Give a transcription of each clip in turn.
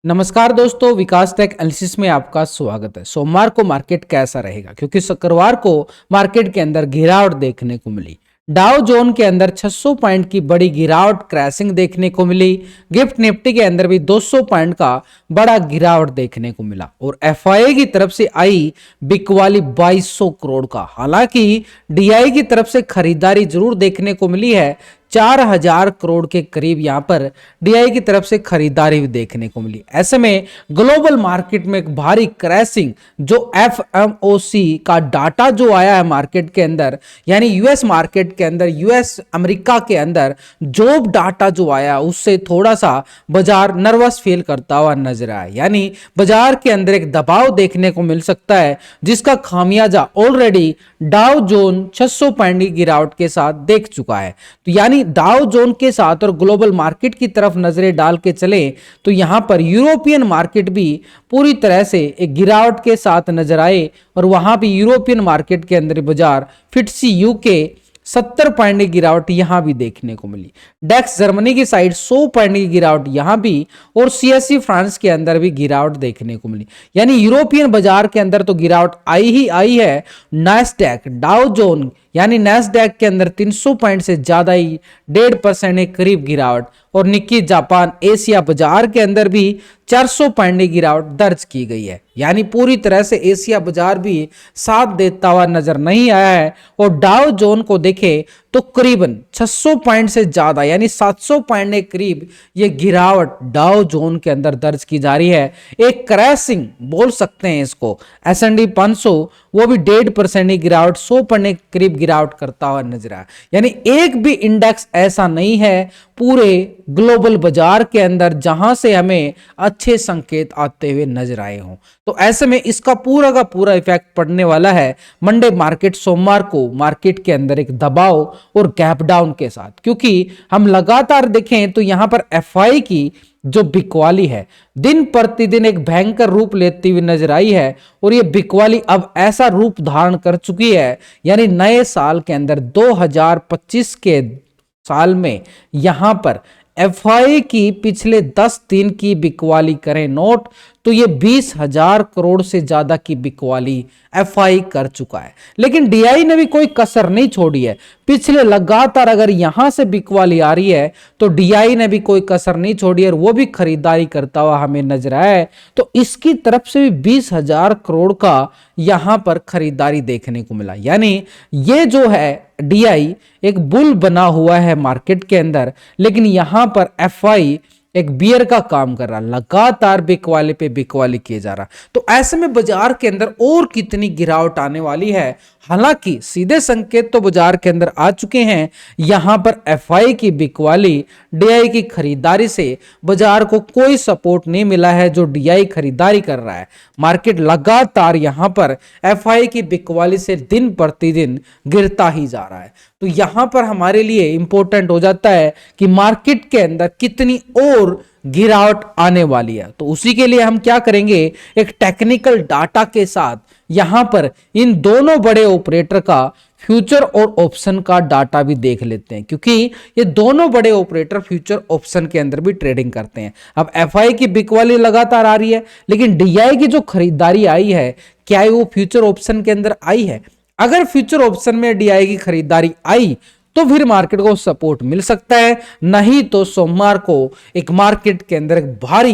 नमस्कार दोस्तों, विकास take analysis में आपका स्वागत है। सोमवार को मार्केट कैसा रहेगा, क्योंकि शुक्रवार को मार्केट के अंदर गिरावट देखने को मिली। डाउ जोन के अंदर 600 पॉइंट की बड़ी गिरावट क्रैशिंग देखने को मिली। गिफ्ट निफ्टी के अंदर भी 200 पॉइंट का बड़ा गिरावट देखने को मिला और एफआईआई की तरफ से आई बिकवाली 2200 करोड़ का। हालांकि डीआई की तरफ से खरीदारी जरूर देखने को मिली है, 4000 करोड़ के करीब यहां पर डीआई की तरफ से खरीदारी भी देखने को मिली। ऐसे में ग्लोबल मार्केट में एक भारी क्रैशिंग, जो एफएमओसी का डाटा जो आया है मार्केट के अंदर, यानी यूएस मार्केट के अंदर, यूएस अमेरिका के अंदर जॉब डाटा जो आया, उससे थोड़ा सा बाजार नर्वस फील करता हुआ नजर आया। यानी बाजार के अंदर एक दबाव देखने को मिल सकता है, जिसका खामियाजा ऑलरेडी डाउ जोन 600 पॉइंट की गिरावट के साथ देख चुका है। तो यानी डाउ जोन के साथ और ग्लोबल मार्केट की तरफ नजरें डाल के चले तो यहां पर यूरोपियन मार्केट भी पूरी तरह से एक गिरावट के साथ नजर आए और वहां भी यूरोपियन मार्केट के अंदर बाजार फिटसी यूके 70 पॉइंट की गिरावट यहां भी देखने को मिली। डेक्स जर्मनी की साइड 100 पॉइंट की गिरावट यहां भी और सीएससी फ्रांस के अंदर भी गिरावट देखने को मिली। यानी यूरोपियन बाजार के अंदर तो गिरावट आई ही आई है। नैस्डैक, डाउ जोन यानी नैस्डैक के अंदर 300 पॉइंट से ज्यादा ही 1.5% के करीब गिरावट और निक्की जापान एशिया बाजार के अंदर भी 400 पॉइंट की गिरावट दर्ज की गई है। यानी पूरी तरह से एशिया बाजार भी साथ देता हुआ नजर नहीं आया है और डाउ जोन को देखें तो करीबन 600 पॉइंट से ज्यादा यानी 700 पॉइंट के करीब ये गिरावट डाउ जोन के अंदर दर्ज की जा रही है। एक क्रैशिंग बोल सकते हैं इसको। S&P 500 वो भी 1.5% की गिरावट, 100 पॉइंट के करीब गिरावट करता हुआ नजर आया। यानी एक भी इंडेक्स ऐसा नहीं है पूरे ग्लोबल बाजार के अंदर जहां से हमें अच्छे संकेत आते हुए नजर आए हों। तो ऐसे में इसका पूरा का पूरा इफेक्ट पड़ने वाला है मंडे मार्केट, सोमवार को मार्केट के अंदर एक दबाव और गैप डाउन के साथ। क्योंकि हम लगातार देखें तो यहां पर एफआई की जो बिकवाली है दिन प्रतिदिन एक भयंकर रूप लेती हुई नजर आई है और ये बिकवाली अब ऐसा रूप धारण कर चुकी है, यानी नए साल के अंदर 2025 के साल में यहां पर एफआई की पिछले 10 दिन की बिकवाली करें नोट तो ये 20,000 करोड़ से ज्यादा की बिकवाली एफआई कर चुका है। लेकिन डीआई ने भी कोई कसर नहीं छोड़ी है। पिछले लगातार अगर यहां से बिकवाली आ रही है तो डीआई ने भी कोई कसर नहीं छोड़ी है और वो भी खरीदारी करता हुआ हमें नजर आया है। तो इसकी तरफ से भी 20,000 करोड़ का यहां पर खरीदारी देखने को मिला। यानी ये जो है डीआई एक बुल बना हुआ है मार्केट के अंदर, लेकिन यहां पर एफआई एक बियर का काम कर रहा, लगातार बिकवाली पे बिकवाली किए जा रहा। तो ऐसे में बाजार के अंदर और कितनी गिरावट आने वाली है। हालांकि सीधे संकेत तो बाजार के अंदर आ चुके हैं। यहां पर एफआई की बिकवाली डीआई की खरीदारी से बाजार को कोई सपोर्ट नहीं मिला है। जो डीआई खरीदारी कर रहा है, मार्केट लगातार यहां पर एफआई की बिकवाली से दिन प्रतिदिन गिरता ही जा रहा है। तो यहां पर हमारे लिए इंपॉर्टेंट हो जाता है कि मार्केट के अंदर कितनी और गिरावट आने वाली है। तो उसी के लिए हम क्या करेंगे, एक टेक्निकल डाटा के साथ यहां पर इन दोनों बड़े ऑपरेटर का फ्यूचर और ऑप्शन का डाटा भी देख लेते हैं, क्योंकि ये दोनों बड़े ऑपरेटर फ्यूचर ऑप्शन के अंदर भी ट्रेडिंग करते हैं। अब एफआई की बिकवाली लगातार आ रही है, लेकिन डीआई की जो खरीदारी आई है, क्या वो फ्यूचर ऑप्शन के अंदर आई है? अगर फ्यूचर ऑप्शन में डीआई की खरीदारी आई तो फिर मार्केट को सपोर्ट मिल सकता है, नहीं तो सोमवार को एक मार्केट के अंदर एक भारी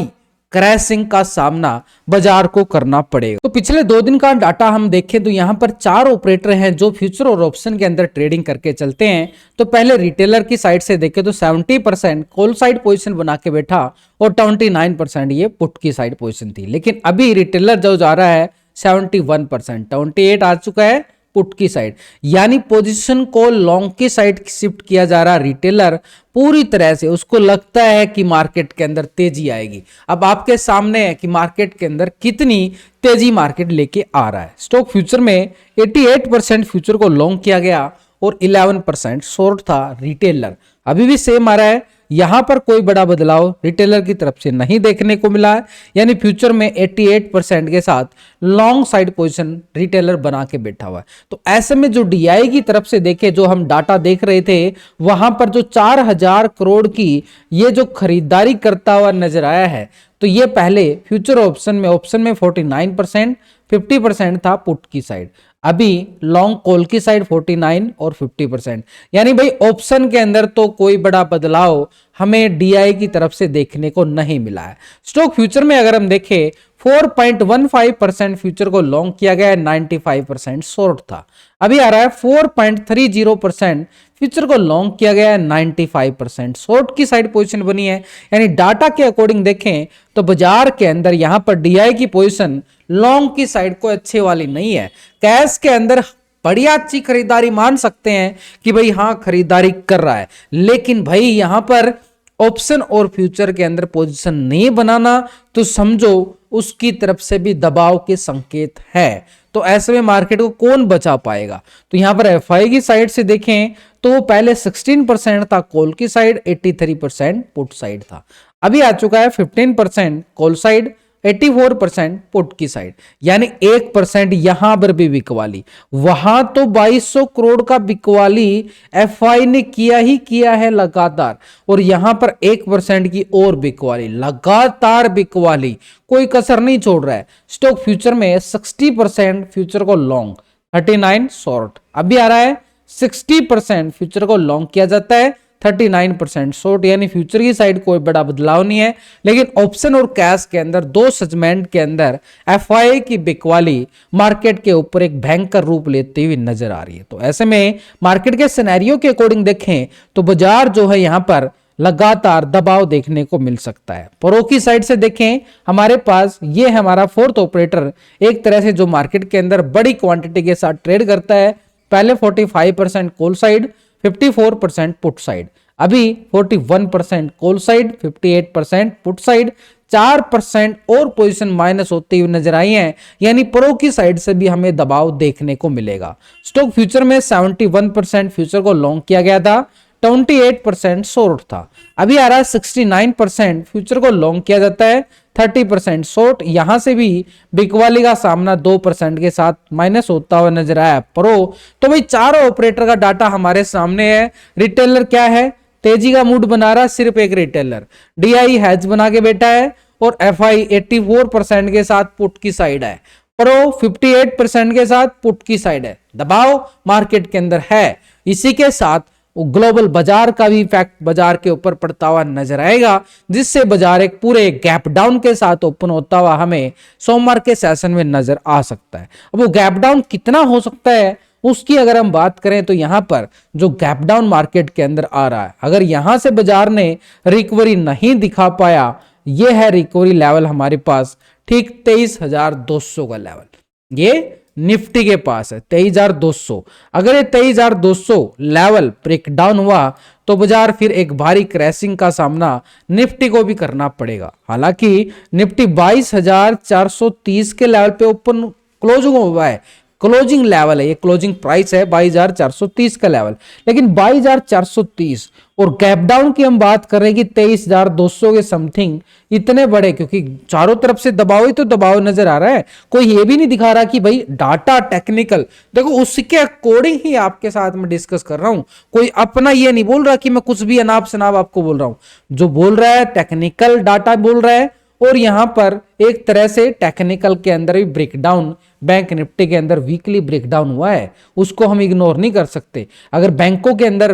क्रैशिंग का सामना बाजार को करना पड़ेगा। तो पिछले 2 दिन का डाटा हम देखें तो यहां पर 4 ऑपरेटर हैं जो फ्यूचर और ऑप्शन के अंदर ट्रेडिंग करके चलते हैं। तो पहले रिटेलर की साइड से देखें तो 70% कॉल साइड पोजीशन बना के बैठा और 29% ये पुट की साइड पोजीशन थी। लेकिन अभी रिटेलर जो जा रहा है 71%, 28 आ चुका है पुट की साइड, यानी पोजीशन को लॉन्ग की साइड शिफ्ट किया जा रहा। रिटेलर पूरी तरह से उसको लगता है कि मार्केट के अंदर तेजी आएगी। अब आपके सामने है कि मार्केट के अंदर कितनी तेजी मार्केट लेके आ रहा है। स्टॉक फ्यूचर में 88% फ्यूचर को लॉन्ग किया गया और 11% शॉर्ट था रिटेलर। अभी भी सेम आ रहा है, यहां पर कोई बड़ा बदलाव रिटेलर की तरफ से नहीं देखने को मिला है। यानी फ्यूचर में 88% के साथ लॉन्ग साइड पोजीशन रिटेलर बना के बैठा हुआ है। तो ऐसे में जो डीआई की तरफ से देखे, जो हम डाटा देख रहे थे, वहां पर जो 4000 करोड़ की ये जो खरीदारी करता हुआ नजर आया है, तो ये पहले फ्यूचर ऑप्शन में 49%, 50% था पुट की साइड। अभी लॉन्ग कॉल की साइड 49 और 50%। यानी भाई ऑप्शन के अंदर तो कोई बड़ा बदलाव हमें डीआई की तरफ से देखने को नहीं मिला है। स्टॉक फ्यूचर में अगर हम देखें 4.15% फ्यूचर को लॉन्ग किया गया है, 95% शॉर्ट था। अभी आ रहा है 4.30% फ्यूचर को लॉन्ग किया गया है, 95% शॉर्ट की साइड पोजीशन बनी है। यानी डाटा के अकॉर्डिंग देखें तो बाजार के अंदर यहां पर डीआई की पोजीशन लॉन्ग की साइड को अच्छे वाली नहीं है। कैश के अंदर बढ़िया अच्छी खरीदारी मान सकते हैं कि भाई हां खरीदारी कर रहा है, लेकिन भाई यहां पर ऑप्शन और फ्यूचर के अंदर पोजीशन नहीं बनाना तो समझो उसकी तरफ से भी दबाव के संकेत है। तो ऐसे में मार्केट को कौन बचा पाएगा? तो यहां पर एफआई की साइड से देखें तो वो पहले 16% था कॉल की साइड, 83% पुट साइड था। अभी आ चुका है 15% कॉल साइड, 84% पुट की साइड। यानी 1% यहां पर भी बिकवाली। वहां तो 2200 करोड़ का बिकवाली एफआई ने किया ही किया है लगातार, और यहां पर 1% की और बिकवाली, लगातार बिकवाली, कोई कसर नहीं छोड़ रहा है। स्टॉक फ्यूचर में 60% फ्यूचर को लॉन्ग, 39 शॉर्ट। अभी आ रहा है 60% फ्यूचर को लॉन्ग किया जाता है, 39% शॉर्ट। यानी फ्यूचर की साइड कोई बड़ा बदलाव नहीं है, लेकिन ऑप्शन और कैश के अंदर दो सेगमेंट के अंदर एफआई की बिकवाली मार्केट के ऊपर एक भयंकर रूप लेती हुई नजर आ रही है। तो ऐसे में मार्केट के सिनेरियो के अकॉर्डिंग देखें तो बाजार जो है यहां पर लगातार दबाव देखने को मिल सकता है। प्रो की साइड से देखें हमारे पास ये है हमारा फोर्थ ऑपरेटर, एक तरह से जो मार्केट के अंदर बड़ी क्वांटिटी के साथ ट्रेड करता है। पहले 45% कॉल साइड, 54% पुट साइड। अभी 41% कॉल साइड, 58% पुट साइड। 4% और पोजीशन माइनस होती हुई नजर आई है। यानी प्रो की साइड से भी हमें दबाव देखने को मिलेगा। स्टॉक फ्यूचर में 71% फ्यूचर को लॉन्ग किया गया था, 28% शॉर्ट था। अभी आ रहा है 69% फ्यूचर को लॉन्ग किया जाता है, 30% शॉर्ट। यहां से भी बिकवाली का सामना 2% के साथ माइनस होता हुआ नजर आया प्रो। तो भाई चारों ऑपरेटर का डाटा हमारे सामने है। रिटेलर क्या है, तेजी का मूड बना रहा सिर्फ एक रिटेलर, डीआई हैज बना के बैठा है, और एफआई 84% के साथ पुट की साइड है, प्रो 58% के साथ पुट की साइड है। दबाव मार्केट के अंदर है। इसी के साथ ग्लोबल बाजार का भी इफेक्ट बाजार के ऊपर पड़ता हुआ नजर आएगा, जिससे बाजार एक पूरे गैप डाउन के साथ ओपन होता हुआ हमें सोमवार के सेशन में नजर आ सकता है। अब वो गैप डाउन कितना हो सकता है उसकी अगर हम बात करें तो यहां पर जो गैप डाउन मार्केट के अंदर आ रहा है, अगर यहां से बाजार ने रिकवरी नहीं दिखा पाया, ये है रिकवरी लेवल हमारे पास ठीक 23,200 का लेवल, ये निफ्टी के पास है 23,200। अगर ये 23,200 लेवल ब्रेक डाउन हुआ तो बाजार फिर एक भारी क्रैशिंग का सामना निफ्टी को भी करना पड़ेगा। हालांकि निफ्टी 22,430 के लेवल पे ओपन क्लोजिंग हुआ है, क्लोजिंग लेवल है, ये क्लोजिंग प्राइस है 22,430 का लेवल, लेकिन 22,430 और गैप डाउन की हम बात कर रहे हैं कि 23,200 के समथिंग, इतने बड़े, क्योंकि चारों तरफ से दबाव ही तो दबाव नजर आ रहा है। कोई ये भी नहीं दिखा रहा कि भाई डाटा टेक्निकल, देखो उसके अकॉर्डिंग ही आपके साथ में डिस्कस कर रहा हूं। कोई अपना ये नहीं बोल रहा कि मैं कुछ भी अनाप शनाप आपको बोल रहा हूं। जो बोल रहा है टेक्निकल डाटा बोल रहा है, और यहां पर एक तरह से टेक्निकल के अंदर भी ब्रेकडाउन, बैंक निफ्टी के अंदर वीकली ब्रेकडाउन हुआ है, उसको हम इग्नोर नहीं कर सकते। अगर बैंकों के अंदर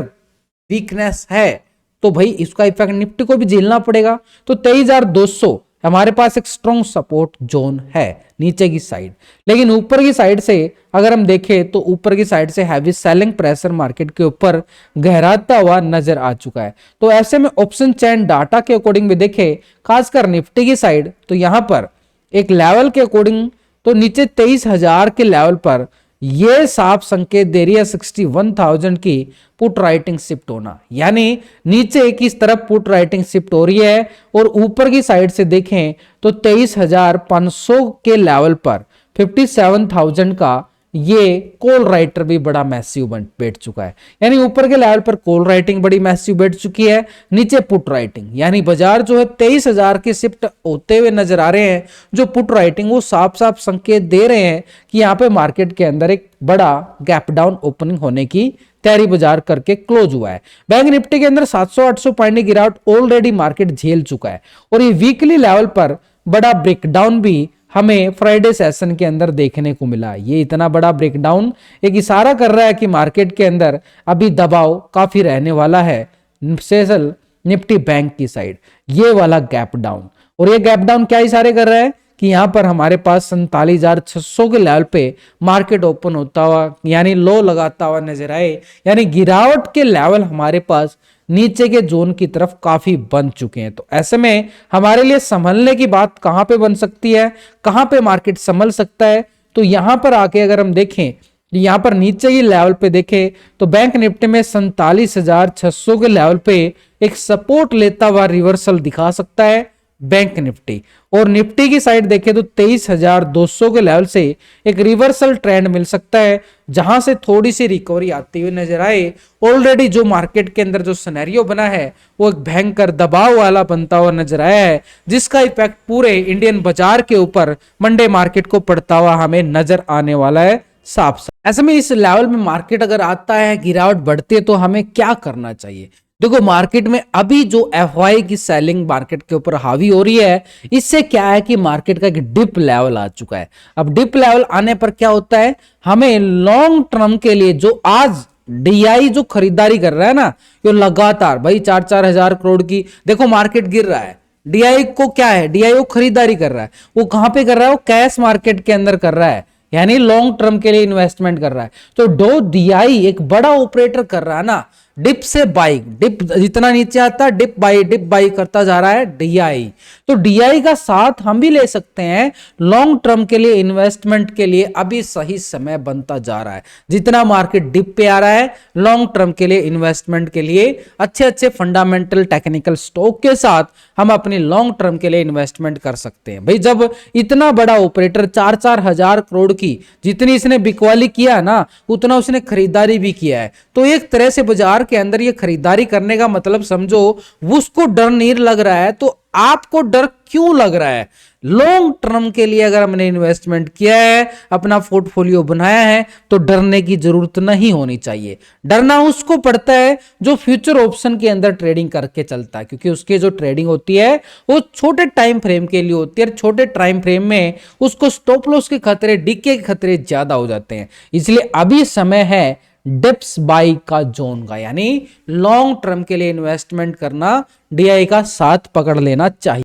वीकनेस है तो भाई इसका इफेक्ट निफ्टी को भी झेलना पड़ेगा। तो 23,200 हमारे पास एक स्ट्रॉन्ग सपोर्ट जोन है नीचे की साइड, लेकिन ऊपर की साइड से अगर हम देखें तो ऊपर की साइड से हैवी सेलिंग प्रेशर मार्केट के ऊपर गहराता हुआ नजर आ चुका है। तो ऐसे में ऑप्शन चैन डाटा के अकॉर्डिंग भी देखें, खासकर निफ्टी की साइड, तो यहां पर एक लेवल के अकॉर्डिंग तो नीचे 23,000 के लेवल पर यह साफ संकेत दे रही है 61,000 की पुट राइटिंग शिफ्ट होना। यानी नीचे किस तरफ पुट राइटिंग शिफ्ट हो रही है, और ऊपर की साइड से देखें तो 23,500 के लेवल पर 57,000 का ये कॉल राइटर भी बड़ा मैसिव बैठ चुका है। यानी ऊपर के लेवल पर कॉल राइटिंग बड़ी मैसिव बैठ चुकी है, नीचे पुट राइटिंग, यानी बाजार जो है 23,000 की शिफ्ट होते हुए नजर आ रहे हैं। जो पुट राइटिंग वो साफ साफ संकेत दे रहे हैं कि यहाँ पे मार्केट के अंदर एक बड़ा गैप डाउन ओपनिंग होने की कैरी बाजार करके क्लोज हुआ है। बैंक निफ्टी के अंदर 700-800 पॉइंट की गिरावट ऑलरेडी मार्केट झेल चुका है और ये वीकली लेवल पर बड़ा ब्रेकडाउन भी हमें फ्राइडे सेशन के अंदर देखने को मिला। ये इतना बड़ा ब्रेकडाउन एक इशारा कर रहा है कि मार्केट के अंदर अभी दबाव काफी रहने वाला है स्पेशल निफ्टी बैंक की साइड। ये वाला गैप डाउन, और ये गैप डाउन क्या इशारे कर रहा है कि यहां पर हमारे पास 47,600 के लेवल पे मार्केट ओपन होता हुआ यानी लो लगाता हुआ नजर आए, यानी गिरावट के लेवल हमारे पास नीचे के जोन की तरफ काफी बन चुके हैं। तो ऐसे में हमारे लिए संभलने की बात कहां पे बन सकती है, कहां पे मार्केट संभल सकता है? तो यहां पर आके अगर हम देखें, यहां पर नीचे की लेवल पे देखें तो बैंक निफ्टी में 47,600 के लेवल पे एक सपोर्ट लेता हुआ रिवर्सल दिखा सकता है बैंक निफ्टी, और निफ्टी की साइड देखें तो 23,200 के लेवल से एक रिवर्सल ट्रेंड मिल सकता है, जहां से थोड़ी सी रिकवरी आती हुई नजर आए। ऑलरेडी जो मार्केट के अंदर जो सिनेरियो बना है वो एक भयंकर दबाव वाला बनता हुआ नजर आया है, जिसका इफेक्ट पूरे इंडियन बाजार के ऊपर मंडे मार्केट को पड़ता हुआ हमें नजर आने वाला है साफ साफ। ऐसे में इस लेवल में मार्केट अगर आता है, गिरावट बढ़ती है, तो हमें क्या करना चाहिए? देखो, मार्केट में अभी जो एफवाई की सेलिंग मार्केट के ऊपर हावी हो रही है, इससे क्या है कि मार्केट का एक डिप लेवल आ चुका है। अब डिप लेवल आने पर क्या होता है, हमें लॉन्ग टर्म के लिए जो आज डीआई जो खरीदारी कर रहा है ना, ये लगातार भाई 4-4 हजार करोड़ की, देखो मार्केट गिर रहा है, डीआई को क्या है, डीआई वो खरीदारी कर रहा है, वो कहां पे कर रहा है, वो कैश मार्केट के अंदर कर रहा है, यानी लॉन्ग टर्म के लिए इन्वेस्टमेंट कर रहा है। तो दो डीआई एक बड़ा ऑपरेटर कर रहा है ना, डिप से बाई, डिप जितना नीचे आता है डिप बाई करता जा रहा है डीआई। तो डीआई का साथ हम भी ले सकते हैं लॉन्ग टर्म के लिए इन्वेस्टमेंट के लिए। अभी सही समय बनता जा रहा है, जितना मार्केट डिप पे आ रहा है, लॉन्ग टर्म के लिए इन्वेस्टमेंट के लिए अच्छे अच्छे फंडामेंटल टेक्निकल स्टॉक के साथ हम अपनी लॉन्ग टर्म के लिए इन्वेस्टमेंट कर सकते हैं। भाई जब इतना बड़ा ऑपरेटर 4-4 हजार करोड़ की जितनी इसने बिकवाली किया ना, उतना उसने खरीदारी भी किया है। तो एक तरह से बाजार के अंदर ये खरीदारी करने का मतलब समझो उसको डर नहीं लग रहा है, तो आपको डर क्यों लग रहा है? लॉन्ग टर्म के लिए अगर हमने इन्वेस्टमेंट किया है, अपना पोर्टफोलियो बनाया है, तो डरने की जरूरत नहीं होनी चाहिए। डरना उसको पड़ता है जो फ्यूचर ऑप्शन के अंदर ट्रेडिंग करके चलता है, क्योंकि उसकी जो ट्रेडिंग होती है वो छोटे टाइम फ्रेम के लिए होती है। छोटे टाइम फ्रेम में उसको स्टॉप लॉस के खतरे, डीके के खतरे ज्यादा हो जाते हैं। इसलिए अभी समय है डिप्स बाई का जोन का, यानी लॉन्ग टर्म के लिए इन्वेस्टमेंट करना, डीआई का साथ पकड़ लेना चाहिए।